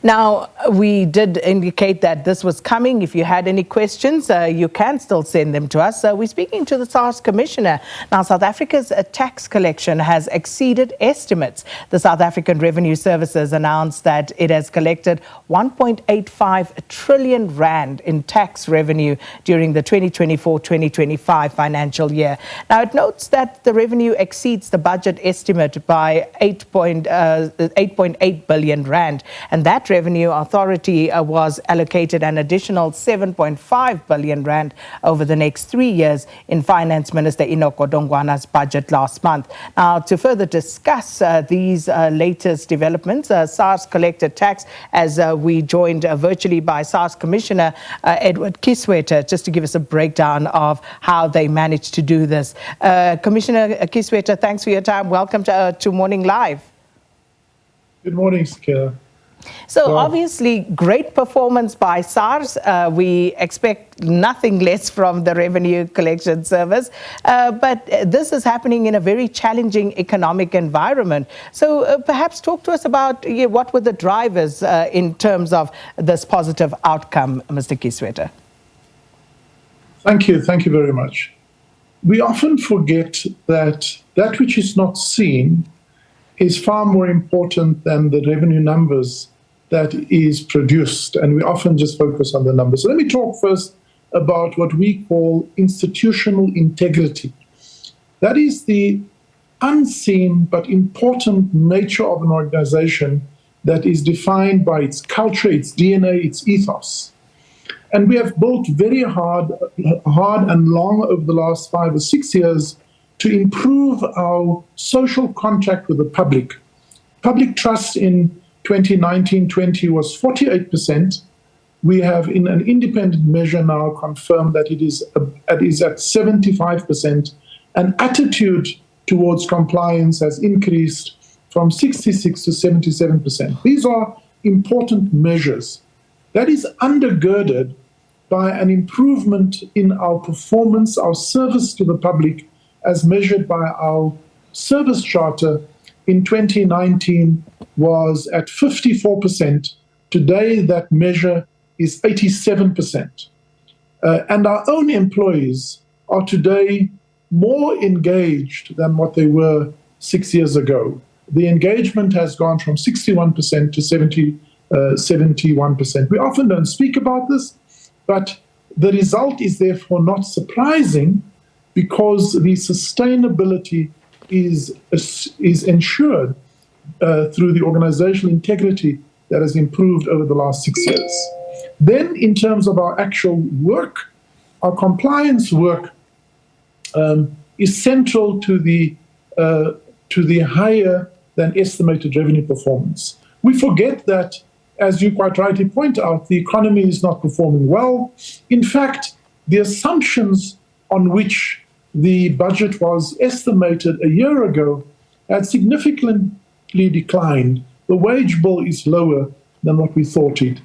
Now, we did indicate that this was coming. If you had any questions, you can still send them to us. We're speaking to the SARS Commissioner. Now, South Africa's tax collection has exceeded estimates. The South African Revenue Services announced that it has collected 1.85 trillion rand in tax revenue during the 2024-2025 financial year. Now, it notes that the revenue exceeds the budget estimate by 8.8 billion rand, and that revenue authority was allocated an additional 7.5 billion rand over the next 3 years in Finance Minister Enoch Godongwana's budget last month. Now, to further discuss these latest developments, SARS collected tax, as we joined virtually by SARS Commissioner Edward Kieswetter, just to give us a breakdown of how they managed to do this. Commissioner Kieswetter, thanks for your time. Welcome to Morning Live. Good morning, Sakila. So obviously, great performance by SARS. We expect nothing less from the Revenue Collection Service. But this is happening in a very challenging economic environment. So perhaps talk to us about what were the drivers in terms of this positive outcome, Mr. Kieswetter. Thank you. Thank you very much. We often forget that that which is not seen is far more important than the revenue numbers that is produced, and we often just focus on the numbers. So let me talk first about what we call institutional integrity. That is the unseen but important nature of an organization that is defined by its culture, its DNA, its ethos. And we have built very hard and long over the last 5 or 6 years to improve our social contract with the public. Public trust in 2019-20 was 48%. We have, in an independent measure now, confirmed that it is at 75%. And attitude towards compliance has increased from 66 to 77%. These are important measures. That is undergirded by an improvement in our performance, our service to the public, as measured by our service charter in 2019 was at 54%. Today, that measure is 87%. And our own employees are today more engaged than what they were 6 years ago. The engagement has gone from 61% to 71%. We often don't speak about this, but the result is therefore not surprising, because the sustainability is ensured through the organizational integrity that has improved over the last 6 years. Then, in terms of our actual work, our compliance work is central to the higher than estimated revenue performance. We forget that, as you quite rightly point out, the economy is not performing well. In fact, the assumptions on which the budget was estimated a year ago had significantly declined. The wage bill is lower than what we thought it.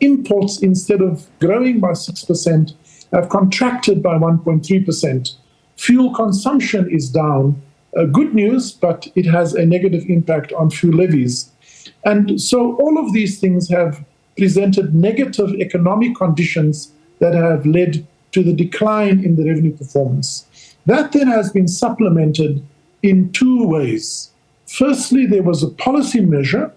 Imports, instead of growing by 6%, have contracted by 1.3%. Fuel consumption is down. Good news, but it has a negative impact on fuel levies. And so all of these things have presented negative economic conditions that have led to the decline in the revenue performance. That then has been supplemented in 2 ways. Firstly, there was a policy measure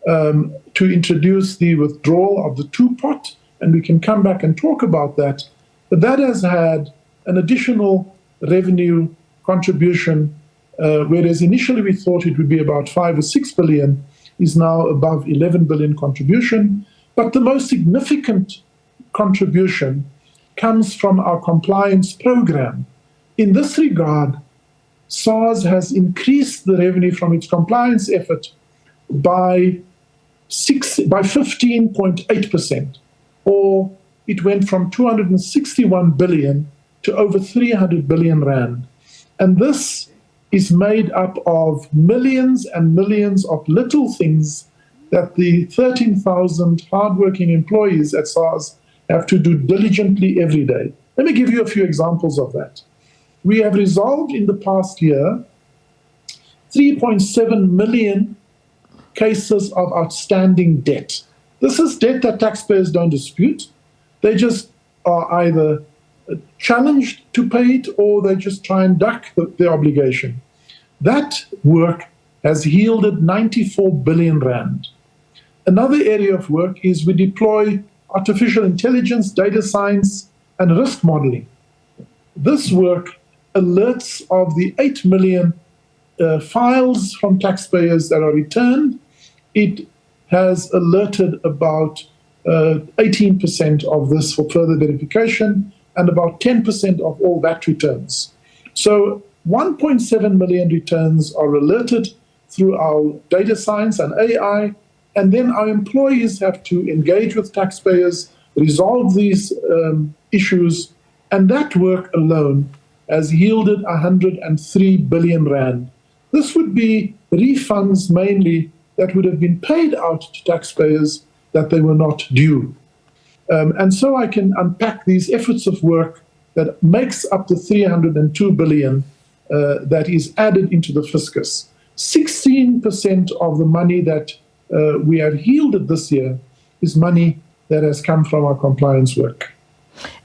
to introduce the withdrawal of the 2-pot, and we can come back and talk about that. But that has had an additional revenue contribution, whereas initially we thought it would be about 5 or 6 billion, is now above 11 billion contribution. But the most significant contribution comes from our compliance program. In this regard, SARS has increased the revenue from its compliance effort by 15.8%, or it went from 261 billion to over 300 billion rand. And this is made up of millions and millions of little things that the 13,000 hardworking employees at SARS have to do diligently every day. Let me give you a few examples of that. We have resolved in the past year 3.7 million cases of outstanding debt. This is debt that taxpayers don't dispute. They just are either challenged to pay it or they just try and duck the obligation. That work has yielded 94 billion rand. Another area of work is we deploy artificial intelligence, data science, and risk modeling. This work alerts of the 8 million files from taxpayers that are returned. It has alerted about 18% of this for further verification and about 10% of all VAT returns. So 1.7 million returns are alerted through our data science and AI, and then our employees have to engage with taxpayers, resolve these issues, and that work alone has yielded 103 billion rand. This would be refunds mainly that would have been paid out to taxpayers that they were not due. And so I can unpack these efforts of work that makes up the 302 billion that is added into the fiscus. 16% of the money that we have yielded this year is money that has come from our compliance work.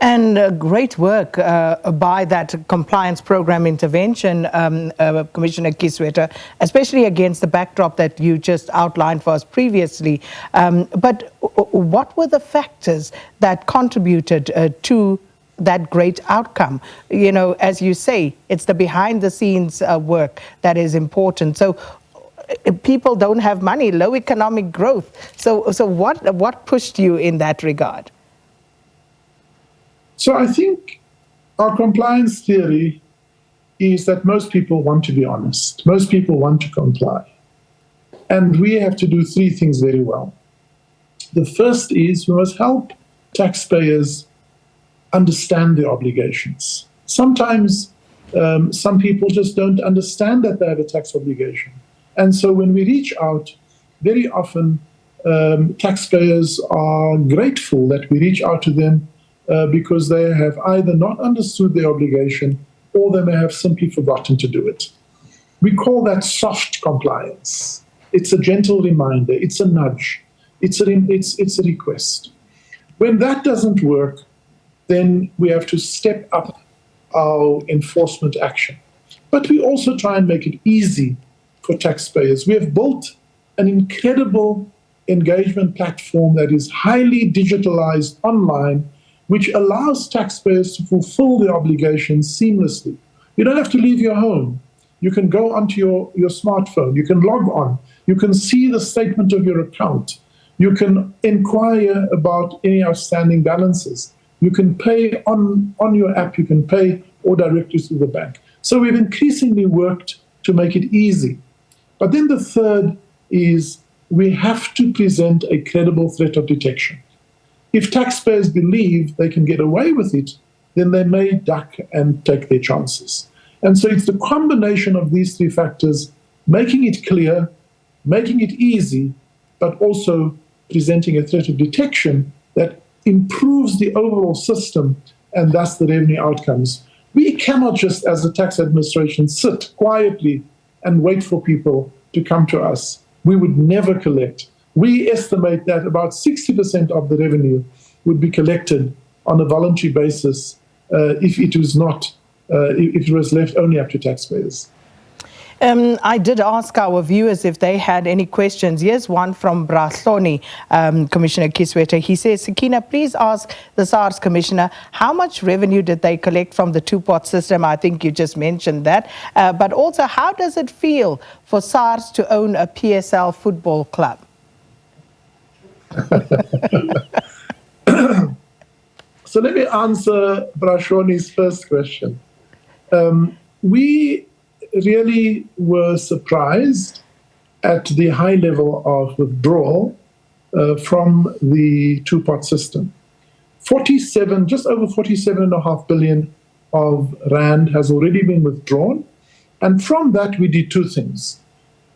And great work by that compliance program intervention, Commissioner Kieswetter, especially against the backdrop that you just outlined for us previously. But what were the factors that contributed to that great outcome? You know, as you say, it's the behind the scenes work that is important. So people don't have money, low economic growth. So what pushed you in that regard? So I think our compliance theory is that most people want to be honest. Most people want to comply. And we have to do three things very well. The first is we must help taxpayers understand their obligations. Sometimes some people just don't understand that they have a tax obligation. And so when we reach out, very often taxpayers are grateful that we reach out to them because they have either not understood their obligation or they may have simply forgotten to do it. We call that soft compliance. It's a gentle reminder, it's a nudge, it's a request. When that doesn't work, then we have to step up our enforcement action. But we also try and make it easy for taxpayers. We have built an incredible engagement platform that is highly digitalized online, which allows taxpayers to fulfill their obligations seamlessly. You don't have to leave your home. You can go onto your smartphone. You can log on. You can see the statement of your account. You can inquire about any outstanding balances. You can pay on your app. You can pay or directly through the bank. So we've increasingly worked to make it easy. But then the third is we have to present a credible threat of detection. If taxpayers believe they can get away with it, then they may duck and take their chances. And so it's the combination of these three factors, making it clear, making it easy, but also presenting a threat of detection that improves the overall system and thus the revenue outcomes. We cannot just, as a tax administration, sit quietly and wait for people to come to us. We would never collect. We estimate that about 60% of the revenue would be collected on a voluntary basis if it was left only up to taxpayers. I did ask our viewers if they had any questions. Here's one from Brahloni, Commissioner Kieswetter. He says, Sakina, please ask the SARS Commissioner, how much revenue did they collect from the two-pot system? I think you just mentioned that. But also, how does it feel for SARS to own a PSL football club? So let me answer Brahloni's first question. We really were surprised at the high level of withdrawal from the two-pot system. Just over 47.5 billion of rand has already been withdrawn. And from that, we did two things.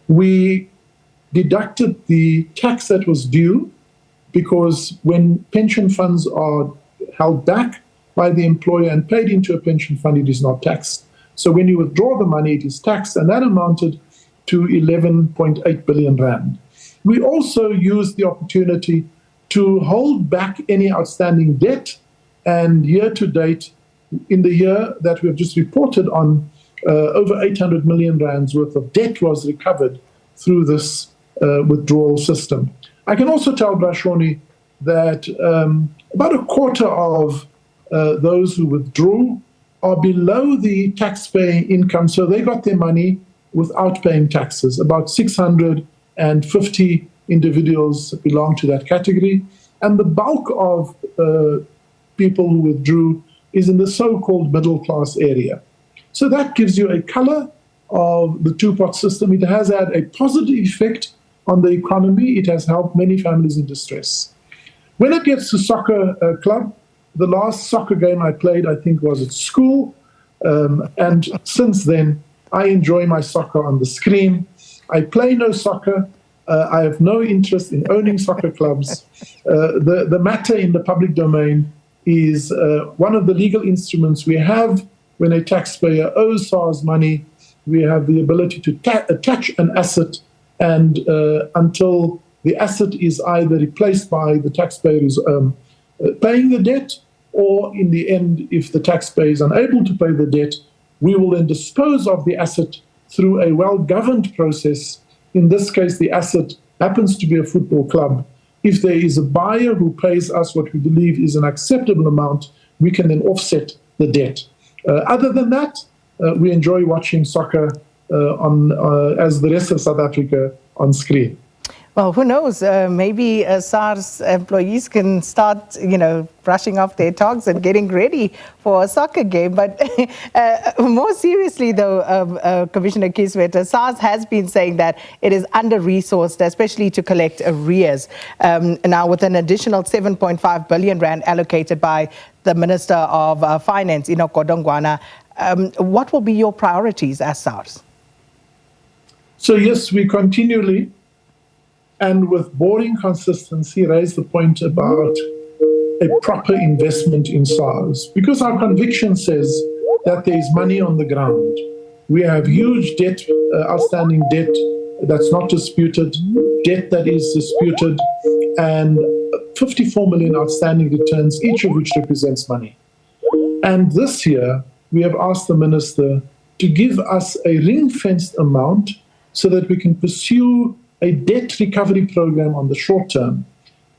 We deducted the tax that was due, because when pension funds are held back by the employer and paid into a pension fund, it is not taxed. So when you withdraw the money, it is taxed, and that amounted to 11.8 billion rand. We also used the opportunity to hold back any outstanding debt, and year to date, in the year that we've just reported on, over 800 million rands worth of debt was recovered through this withdrawal system. I can also tell Brashoni that about a quarter of those who withdrew are below the tax-paying income, so they got their money without paying taxes. About 650 individuals belong to that category, and the bulk of people who withdrew is in the so-called middle-class area. So that gives you a color of the two-pot system. It has had a positive effect on the economy. It has helped many families in distress. When it gets to soccer club, the last soccer game I played, I think, was at school. And since then, I enjoy my soccer on the screen. I play no soccer. I have no interest in owning soccer clubs. The matter in the public domain is one of the legal instruments we have when a taxpayer owes SARS money. We have the ability to attach an asset, and until the asset is either replaced by the taxpayer who's paying the debt, or in the end, if the taxpayer is unable to pay the debt, we will then dispose of the asset through a well-governed process. In this case, the asset happens to be a football club. If there is a buyer who pays us what we believe is an acceptable amount, we can then offset the debt. Other than that, we enjoy watching soccer as the rest of South Africa on screen. Well, who knows? Maybe SARS employees can start, brushing off their togs and getting ready for a soccer game. But more seriously, though, Commissioner Kieswetter, SARS has been saying that it is under-resourced, especially to collect arrears. Now, with an additional 7.5 billion rand allocated by the Minister of Finance, Enoch Godongwana, what will be your priorities as SARS? So, yes, we continually and with boring consistency raise the point about a proper investment in SARS, because our conviction says that there is money on the ground. We have huge debt, outstanding debt that's not disputed, debt that is disputed, and 54 million outstanding returns, each of which represents money. And this year, we have asked the Minister to give us a ring-fenced amount so that we can pursue a debt recovery program on the short term,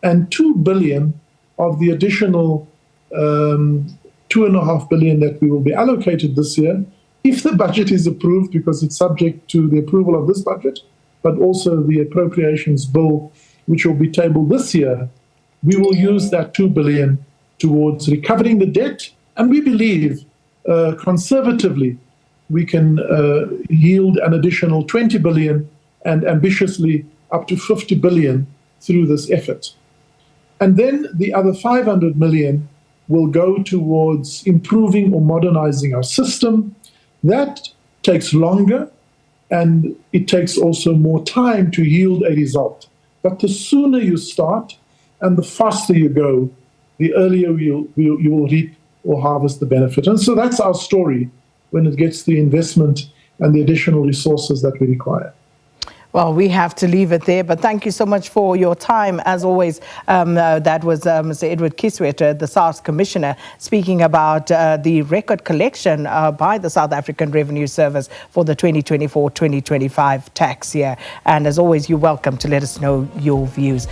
and 2 billion of the additional 2.5 billion that we will be allocated this year, if the budget is approved, because it's subject to the approval of this budget, but also the appropriations bill, which will be tabled this year, we will use that 2 billion towards recovering the debt. And we believe, conservatively, we can yield an additional 20 billion and ambitiously up to 50 billion through this effort. And then the other 500 million will go towards improving or modernizing our system. That takes longer, and it takes also more time to yield a result. But the sooner you start and the faster you go, the earlier you will reap or harvest the benefit. And so that's our story when it gets to the investment and the additional resources that we require. Well, we have to leave it there, but thank you so much for your time. As always, that was Mr. Edward Kieswetter, the SARS Commissioner, speaking about the record collection by the South African Revenue Service for the 2024-2025 tax year. And as always, you're welcome to let us know your views.